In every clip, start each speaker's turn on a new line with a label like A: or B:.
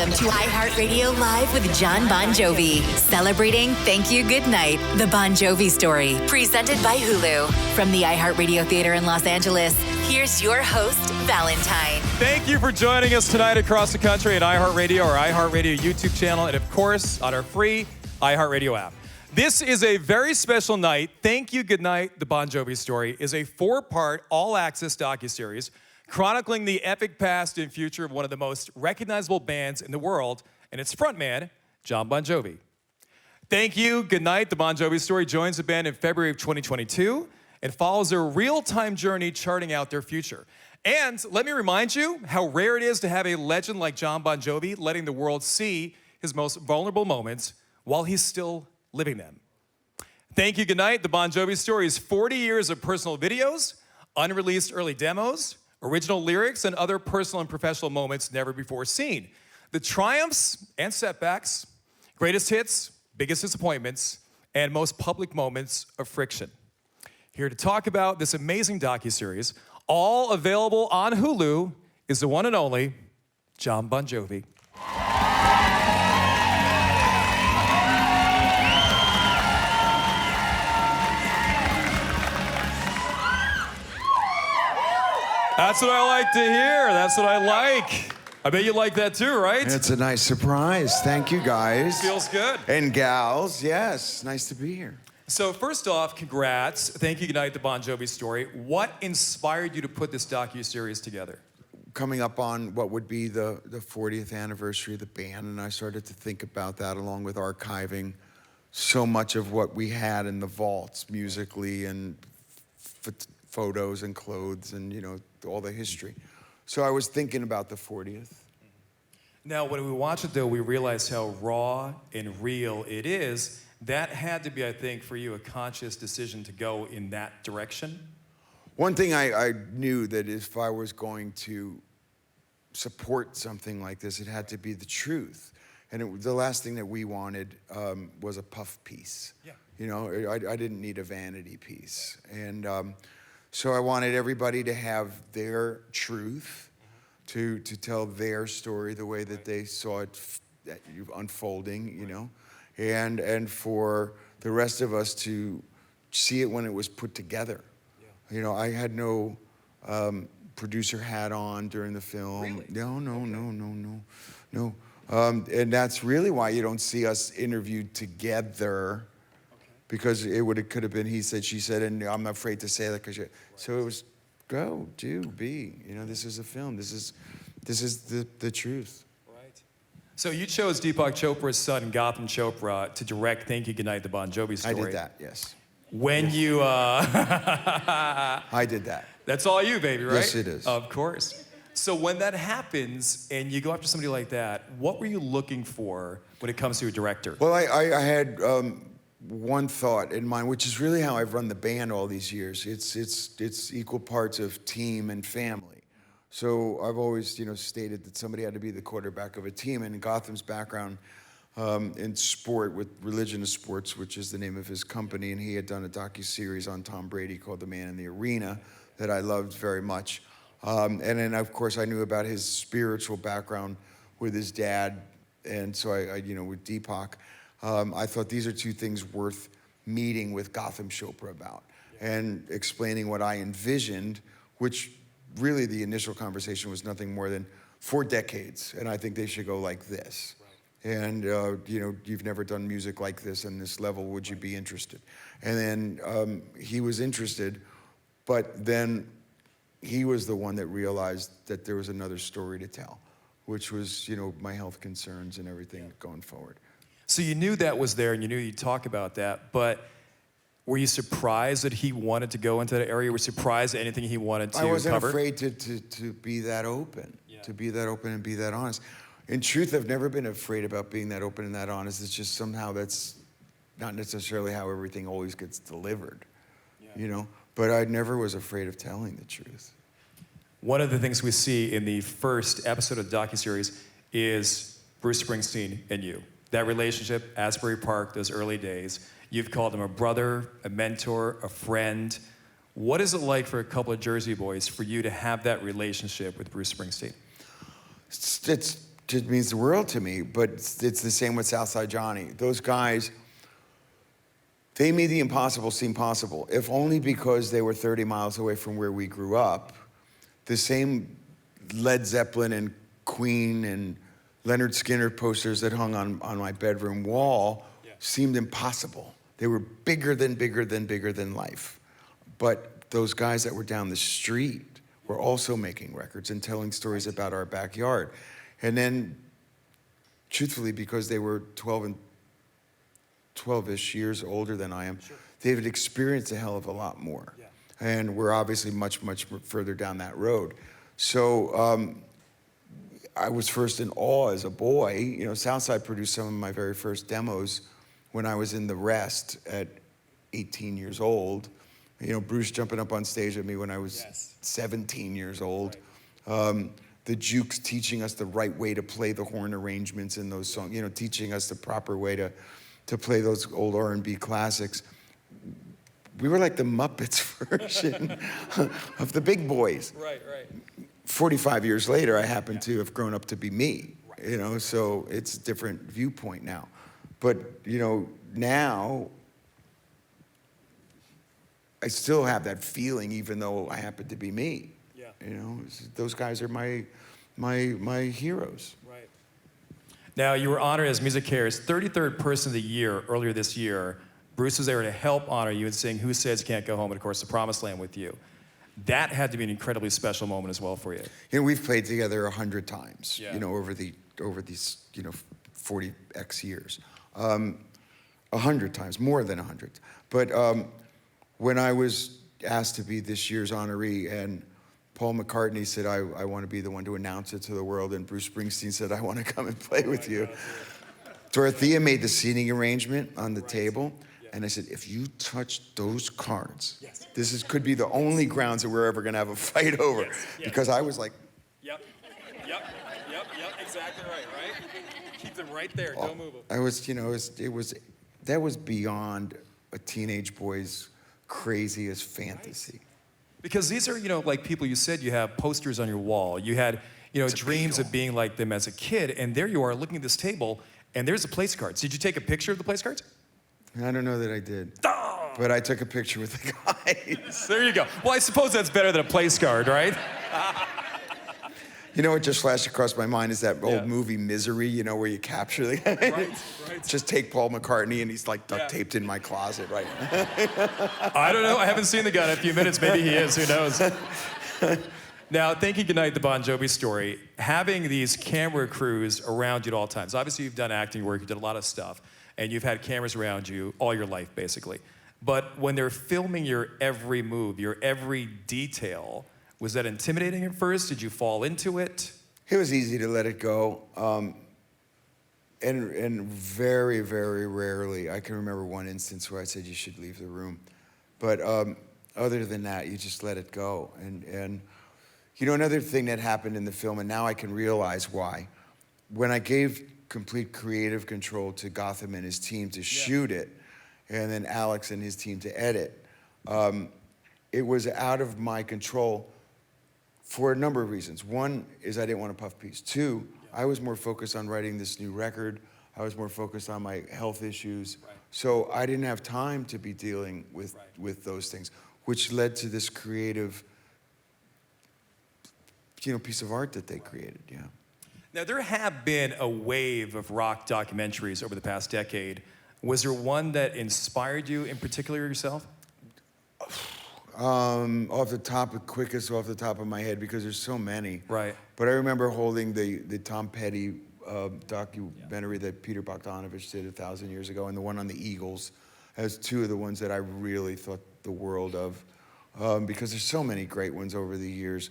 A: Welcome to iHeartRadio Live with John Bon Jovi. Celebrating Thank You, Goodnight, the Bon Jovi story. Presented by Hulu. From the iHeartRadio Theater in Los Angeles, here's your host, Valentine.
B: Thank you for joining us tonight across the country at iHeartRadio, our iHeartRadio YouTube channel, and of course, on our free iHeartRadio app. This is a very special night. Thank You, Goodnight, the Bon Jovi story is a 4-part all-access docuseries chronicling the epic past and future of one of the most recognizable bands in the world and its frontman, John Bon Jovi. Thank You, Goodnight, the Bon Jovi story joins the band in February of 2022 and follows their real-time journey charting out their future. And let me remind you how rare it is to have a legend like John Bon Jovi letting the world see his most vulnerable moments while he's still living them. Thank You, Goodnight, the Bon Jovi story is 40 years of personal videos, unreleased early demos, original lyrics, and other personal and professional moments never before seen. The triumphs and setbacks, greatest hits, biggest disappointments, and most public moments of friction. Here to talk about this amazing docuseries, all available on Hulu, is the one and only John Bon Jovi. That's what I like to hear. That's what I like. I bet you like that too, right?
C: It's a nice surprise. Thank you, guys.
B: Feels good.
C: And gals, yes. Nice to be here.
B: So first off, congrats. Thank You, Goodnight, the Bon Jovi story. What inspired you to put this docuseries together?
C: Coming up on what would be the 40th anniversary of the band, and I started to think about that along with archiving so much of what we had in the vaults musically and photos and clothes and, all the history. So I was thinking about the 40th.
B: Now, when we watch it, though, we realize how raw and real it is. That had to be, I think, for you, a conscious decision to go in that direction?
C: One thing I knew that if I was going to support something like this, it had to be the truth. And the last thing that we wanted was a puff piece. Yeah. I didn't need a vanity piece. And so I wanted everybody to have their truth, to tell their story the way that they saw it unfolding, and for the rest of us to see it when it was put together. Yeah. I had no producer hat on during the film.
B: Really?
C: No. And that's really why you don't see us interviewed together. Because it could have been he said, she said, and I'm afraid to say that because so it was go, do, be. This is a film. This is the truth.
B: Right. So you chose Deepak Chopra's son, Gotham Chopra, to direct Thank You, Goodnight, the Bon Jovi story.
C: I did that, yes.
B: When you...
C: I did that.
B: That's all you, baby, right?
C: Yes, it is.
B: Of course. So when that happens and you go after somebody like that, what were you looking for when it comes to a director?
C: Well, I had... one thought in mind, which is really how I've run the band all these years. It's equal parts of team and family. So I've always, stated that somebody had to be the quarterback of a team. And Gotham's background in sport, with Religion of Sports, which is the name of his company, and he had done a docuseries on Tom Brady called The Man in the Arena that I loved very much. And then, of course, I knew about his spiritual background with his dad, and so I with Deepak. I thought these are two things worth meeting with Gotham Chopra about and explaining what I envisioned, which really the initial conversation was nothing more than 4 decades, and I think they should go like this. Right. And, you've never done music like this and this level, would you be interested? And then he was interested, but then he was the one that realized that there was another story to tell, which was, my health concerns and everything going forward.
B: So you knew that was there and you knew you'd talk about that, but were you surprised that he wanted to go into that area? Were you surprised at anything he wanted to cover?
C: I wasn't afraid to be that open, to be that open and be that honest. In truth, I've never been afraid about being that open and that honest. It's just somehow that's not necessarily how everything always gets delivered, But I never was afraid of telling the truth.
B: One of the things we see in the first episode of the docuseries is Bruce Springsteen and you. That relationship, Asbury Park, those early days. You've called him a brother, a mentor, a friend. What is it like for a couple of Jersey boys for you to have that relationship with Bruce Springsteen?
C: It's just means the world to me. But it's the same with Southside Johnny. Those guys, they made the impossible seem possible, if only because they were 30 miles away from where we grew up. The same Led Zeppelin and Queen and Leonard Skinner posters that hung on my bedroom wall seemed impossible. They were bigger than life. But those guys that were down the street were also making records and telling stories about our backyard. And then, truthfully, because they were 12-ish years older than I am, they had experienced a hell of a lot more. Yeah. And we're obviously much further down that road. So I was first in awe as a boy. You know, Southside produced some of my very first demos when I was in the Rest at 18 years old. You know, Bruce jumping up on stage with me when I was 17 years old. Right. The Jukes teaching us the right way to play the horn arrangements in those songs, you know, teaching us the proper way to play those old R&B classics. We were like the Muppets version of the big boys.
B: Right.
C: 45 years later, I happen to have grown up to be me, you know, so it's a different viewpoint now. But, you know, now I still have that feeling, even though I happen to be me. Yeah. You know, those guys are my heroes.
B: Right. Now, you were honored as Music Care's 33rd Person of the Year earlier this year. Bruce was there to help honor you and sing Who Says You Can't Go Home, and of course, The Promised Land with you. That had to be an incredibly special moment as well for you.
C: You know, we've played together 100 times, you know, over these, you know, 40x years. 100 times, more than 100. But when I was asked to be this year's honoree, and Paul McCartney said, I want to be the one to announce it to the world, and Bruce Springsteen said, I want to come and play with you. Dorothea made the seating arrangement on the table, and I said, if you touch those cards, this could be the only grounds that we're ever going to have a fight over. Because I was like...
B: Yep, exactly right? Keep them right there, don't move them.
C: I was, you know, that was beyond a teenage boy's craziest fantasy.
B: Because these are, you know, like people, you said you have posters on your wall. You had, you know, dreams of being like them as a kid, and there you are looking at this table, and there's the place cards. Did you take a picture of the place cards?
C: I don't know that I did. Oh! But I took a picture with the guys.
B: There you go. Well, I suppose that's better than a place card, right?
C: You know what just flashed across my mind is that old movie Misery, you know, where you capture the guy. Right. Just take Paul McCartney and he's like duct taped in my closet, right?
B: I don't know. I haven't seen the guy in a few minutes. Maybe he is. Who knows? Now, thinking Goodnight, the Bon Jovi story, having these camera crews around you at all times. Obviously, you've done acting work. You've done a lot of stuff. And you've had cameras around you all your life, basically. But when they're filming your every move, your every detail, was that intimidating at first? Did you fall into it?
C: It was easy to let it go. And very, very rarely, I can remember one instance where I said you should leave the room. But other than that, you just let it go. And you know, another thing that happened in the film, and now I can realize why. When I gave complete creative control to Gotham and his team to shoot it, and then Alex and his team to edit, it was out of my control for a number of reasons. One is I didn't want to puff piece. Two, I was more focused on writing this new record. I was more focused on my health issues. Right. So I didn't have time to be dealing with those things, which led to this creative, you know, piece of art that they created,
B: Now, there have been a wave of rock documentaries over the past decade. Was there one that inspired you in particular yourself?
C: Off the top of my head, because there's so many.
B: Right.
C: But I remember holding the Tom Petty documentary that Peter Bogdanovich did 1,000 years ago, and the one on the Eagles as two of the ones that I really thought the world of, because there's so many great ones over the years,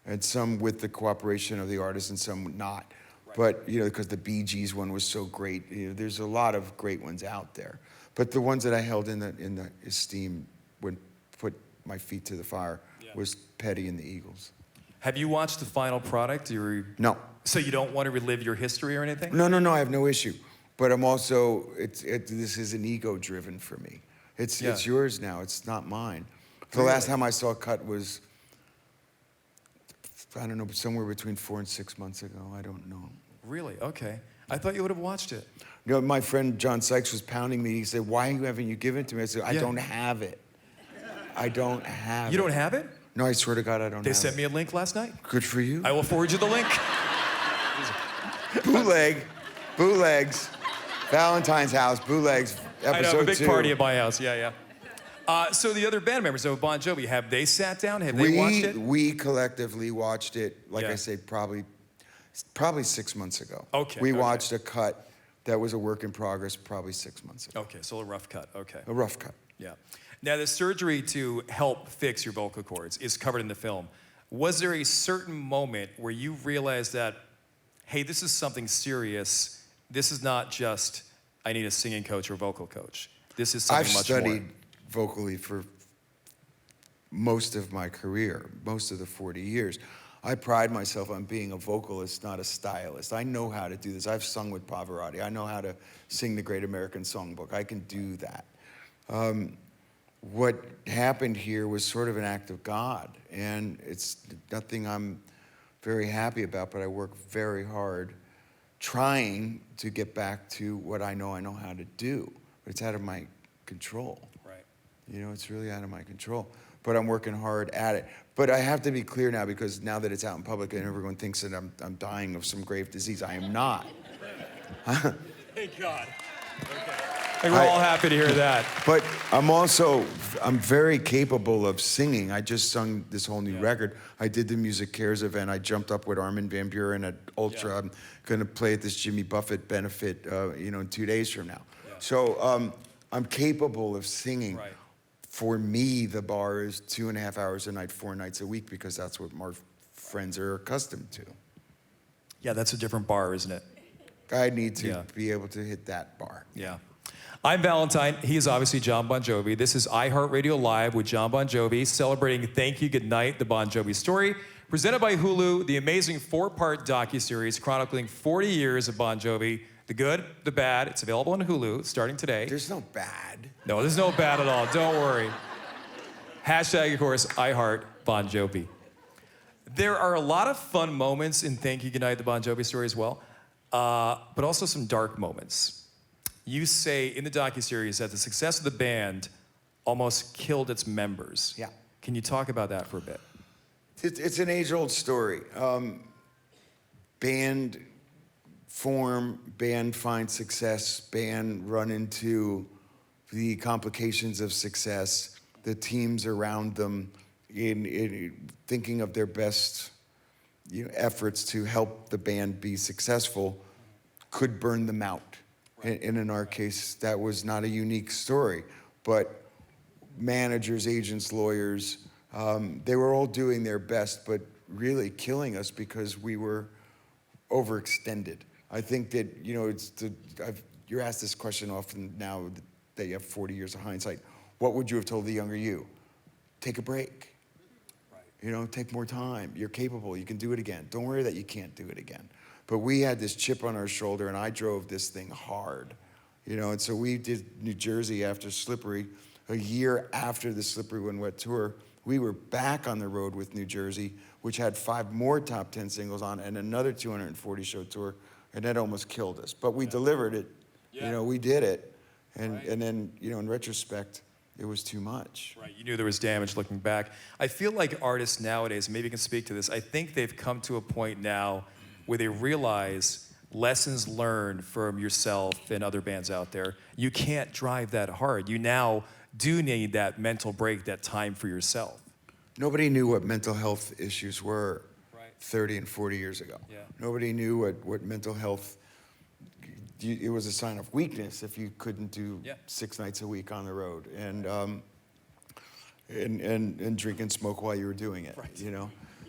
C: and some with the cooperation of the artists and some not. Right. But, you know, because the Bee Gees one was so great, you know, there's a lot of great ones out there. But the ones that I held in the esteem when put my feet to the fire was Petty and the Eagles.
B: Have you watched the final product?
C: No.
B: So you don't want to relive your history or anything?
C: No, I have no issue. But I'm also, this is an ego-driven for me. It's yours now, it's not mine. The last time I saw Cut was, I don't know, somewhere between 4 and 6 months ago, I don't know.
B: Really? Okay. I thought you would have watched it.
C: You know, my friend John Sykes was pounding me. He said, why haven't you given it to me? I said, I don't have it. I don't have it.
B: You don't have it?
C: No, I swear to God, I don't have it.
B: They sent me a link last night.
C: Good for you.
B: I will forward you the link.
C: Bootlegs, Valentine's House, Bootlegs, episode 2.
B: I know, a big party at my house, yeah. So the other band members of Bon Jovi, have they sat down? Have they watched it?
C: We collectively watched it, like
B: Yeah.
C: I say, probably 6 months ago.
B: Okay,
C: We
B: okay.
C: watched a cut that was a work in progress probably 6 months ago.
B: Okay, so a rough cut, okay.
C: A rough cut.
B: Yeah. Now, the surgery to help fix your vocal cords is covered in the film. Was there a certain moment where you realized that, hey, this is something serious. This is not just, I need a singing coach or vocal coach. This is something
C: I've
B: much
C: studied
B: more.
C: vocally for most of my career, most of the 40 years. I pride myself on being a vocalist, not a stylist. I know how to do this. I've sung with Pavarotti. I know how to sing the Great American Songbook. I can do that. What happened here was sort of an act of God, and it's nothing I'm very happy about, but I work very hard trying to get back to what I know how to do, but it's out of my control.
B: Right.
C: You know, it's really out of my control, but I'm working hard at it. But I have to be clear now, because now that it's out in public and everyone thinks that I'm dying of some grave disease, I am not.
B: Thank God. Okay. We're all happy to hear that.
C: But I'm very capable of singing. I just sung this whole new record. I did the Music Cares event. I jumped up with Armin van Buuren at Ultra. I'm going to play at this Jimmy Buffett benefit, in 2 days from now.
B: Yeah.
C: So I'm capable of singing.
B: Right.
C: For me, the bar is 2.5 hours a night, 4 nights a week, because that's what my friends are accustomed to.
B: Yeah, that's a different bar, isn't it?
C: I need to be able to hit that bar.
B: Yeah. I'm Valentine. He is obviously John Bon Jovi. This is iHeartRadio Live with John Bon Jovi, celebrating Thank You, Goodnight, the Bon Jovi story. Presented by Hulu, the amazing 4-part docuseries chronicling 40 years of Bon Jovi. The good, the bad. It's available on Hulu starting today.
C: There's no bad.
B: No, there's no bad at all. Don't worry. Hashtag, of course, iHeart Bon Jovi. There are a lot of fun moments in Thank You, Goodnight, the Bon Jovi story as well, but also some dark moments. You say in the docuseries that the success of the band almost killed its members.
C: Yeah.
B: Can you talk about that for a bit?
C: It's an age-old story. Band form, band find success, band run into the complications of success, the teams around them in thinking of their best efforts to help the band be successful could burn them out. Right. And in our case, that was not a unique story, but managers, agents, lawyers, they were all doing their best, but really killing us because we were overextended. I think that, you're asked this question often now that you have 40 years of hindsight. What would you have told the younger you? Take a break. Right. Take more time. You're capable. You can do it again. Don't worry that you can't do it again. But we had this chip on our shoulder, and I drove this thing hard. And so we did New Jersey after Slippery. A year after the Slippery When Wet tour, we were back on the road with New Jersey, which had 5 more top 10 singles on and another 240-show tour, and that almost killed us. But we delivered it. Yeah. We did it. And then, in retrospect, it was too much.
B: Right, you knew there was damage looking back. I feel like artists nowadays, maybe you can speak to this, I think they've come to a point now where they realize lessons learned from yourself and other bands out there. You can't drive that hard. You now do need that mental break, that time for yourself.
C: Nobody knew what mental health issues were 30 and 40 years ago.
B: Yeah.
C: Nobody knew what mental health, it was a sign of weakness if you couldn't do 6 nights a week on the road and drink and smoke while you were doing it,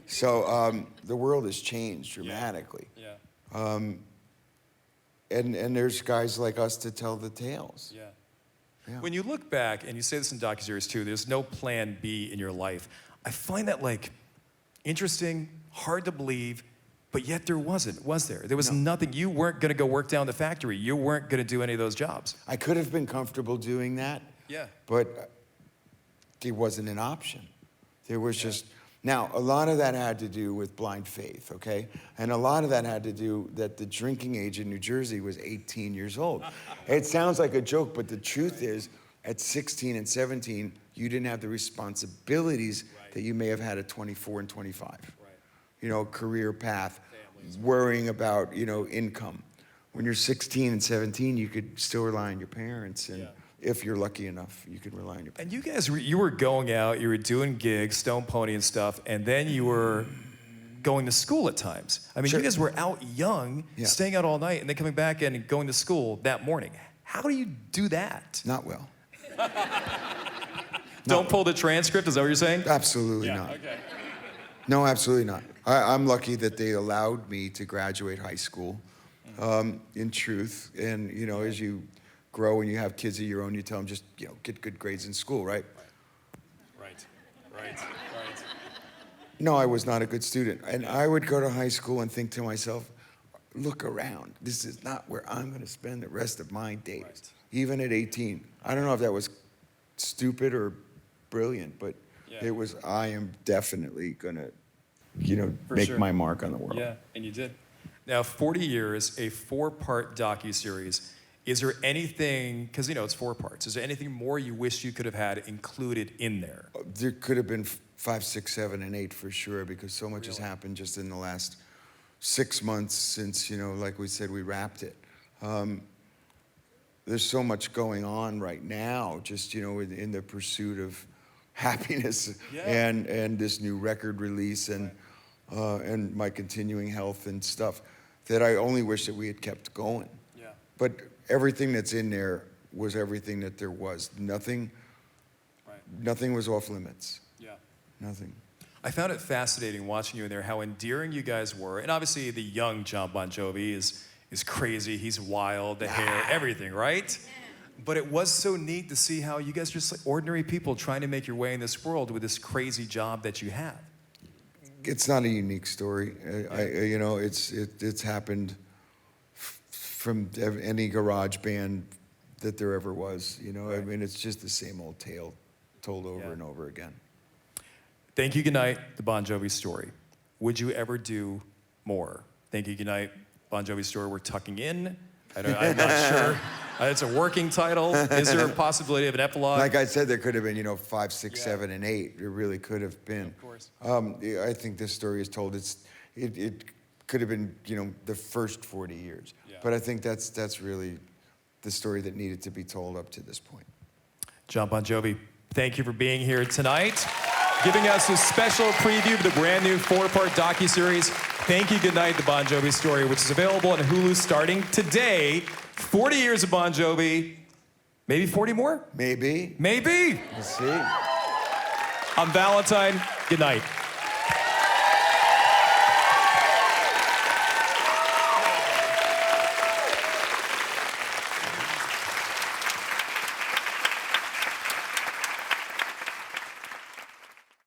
C: So the world has changed dramatically. Yeah. And there's guys like us to tell the tales.
B: Yeah. Yeah. When you look back, and you say this in docuseries too, there's no plan B in your life. I find that interesting, hard to believe, but yet there wasn't, was there? There was nothing. You weren't going to go work down the factory. You weren't going to do any of those jobs.
C: I could have been comfortable doing that.
B: Yeah.
C: But it wasn't an option. There was just, Now, a lot of that had to do with blind faith, okay? And a lot of that had to do that the drinking age in New Jersey was 18 years old. It sounds like a joke, but the truth is, at 16 and 17, you didn't have the responsibilities that you may have had at 24 and 25. You know, career path, worrying about, you know, income. When you're 16 and 17, you could still rely on your parents, and if you're lucky enough, you could rely on your parents.
B: And you guys, you were going out, you were doing gigs, Stone Pony and stuff, and then you were going to school at times. I mean,
C: Sure.
B: you guys were out young, staying out all night, and then coming back and going to school that morning. How do you do that?
C: Not well.
B: Don't pull the transcript, is that what you're saying?
C: Absolutely not.
B: Okay.
C: No, absolutely not. I'm lucky that they allowed me to graduate high school, in truth. And, you know, as you grow and you have kids of your own, you tell them just, you know, get good grades in school, right?
B: Right.
C: No, I was not a good student. And I would go to high school and think to myself, look around. This is not where I'm going to spend the rest of my days, even at 18. I don't know if that was stupid or brilliant, but it was, I am definitely going to, you know, make my mark on the world.
B: Yeah, and you did. Now, 40 years, a 4-part docuseries. Is there anything, because, you know, it's 4 parts, is there anything more you wish you could have had included in there?
C: There could have been 5, 6, 7, and 8 for sure, because so much has happened just in the last 6 months since, you know, like we said, we wrapped it. There's so much going on right now, just, you know, in the pursuit of happiness and this new record release and my continuing health and stuff, that I only wish that we had kept going.
B: Yeah.
C: But everything that's in there was everything that there was. Nothing was off limits.
B: Yeah.
C: Nothing.
B: I found it fascinating watching you in there, how endearing you guys were. And obviously the young John Bon Jovi is crazy, he's wild, the hair, everything, right? But it was so neat to see how you guys are just like ordinary people trying to make your way in this world with this crazy job that you have.
C: It's not a unique story. You know, it's happened from any garage band that there ever was. You know, I mean, it's just the same old tale told over and over again.
B: Thank You, Goodnight, the Bon Jovi story. Would you ever do more? Thank You, Goodnight, Bon Jovi story. We're tucking in. I'm not sure. It's a working title. Is there a possibility of an epilogue?
C: Like I said, there could have been, you know, 5, 6, 7, and 8. It really could have been.
B: Of course.
C: I think this story is told. It could have been, you know, the first 40 years.
B: Yeah.
C: But I think that's really the story that needed to be told up to this point.
B: John Bon Jovi, thank you for being here tonight, giving us a special preview of the brand new 4-part docuseries, Thank You, Goodnight, the Bon Jovi story, which is available on Hulu starting today. 40 years of Bon Jovi, maybe 40 more?
C: Maybe.
B: Maybe.
C: We'll see.
B: I'm Valentine. Good night.